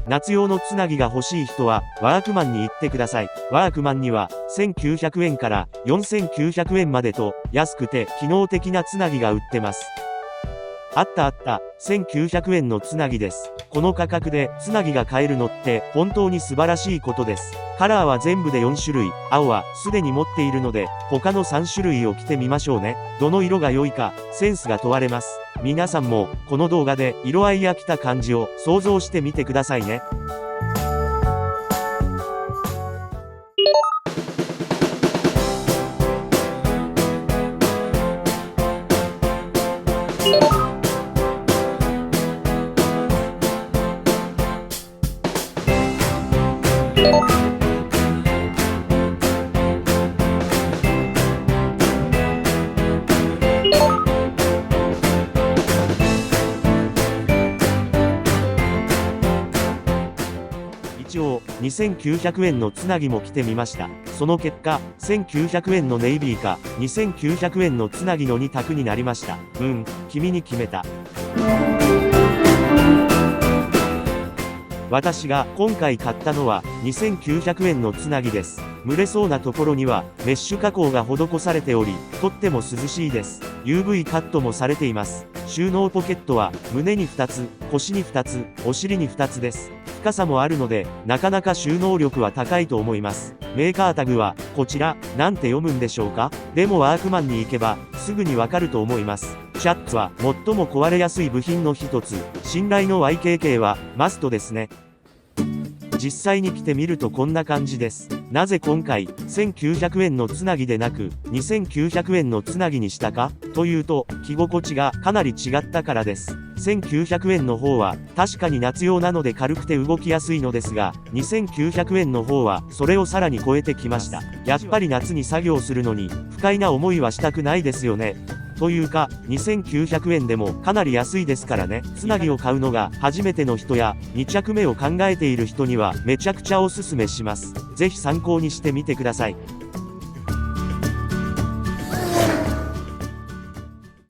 夏用のつなぎが欲しい人は、ワークマンに行ってください。ワークマンには、1900円から4900円までと、安くて機能的なつなぎが売ってます。あった、1900円のつなぎです。この価格でつなぎが買えるのって本当に素晴らしいことです。カラーは全部で4種類、青はすでに持っているので、他の3種類を着てみましょうね。どの色が良いか、センスが問われます。皆さんも、この動画で色合いや着た感じを想像してみてくださいね。一応、2900円のつなぎも着てみました。その結果、1900円のネイビーか、2900円のつなぎの2択になりました。君に決めた。私が今回買ったのは、2900円のつなぎです。蒸れそうなところには、メッシュ加工が施されており、とっても涼しいです。UV カットもされています。収納ポケットは、胸に2つ、腰に2つ、お尻に2つです。深さもあるので、なかなか収納力は高いと思います。メーカータグは、こちら、なんて読むんでしょうか？でもワークマンに行けば、すぐにわかると思います。シャッツは、最も壊れやすい部品の一つ。信頼の YKK は、マストですね。実際に着てみるとこんな感じです。なぜ今回、1900円のつなぎでなく、2900円のつなぎにしたかというと、着心地がかなり違ったからです。1900円の方は、確かに夏用なので軽くて動きやすいのですが、2900円の方は、それをさらに超えてきました。やっぱり夏に作業するのに、不快な思いはしたくないですよね。というか、2900円でもかなり安いですからね。つなぎを買うのが初めての人や2着目を考えている人にはめちゃくちゃおすすめします。ぜひ参考にしてみてください。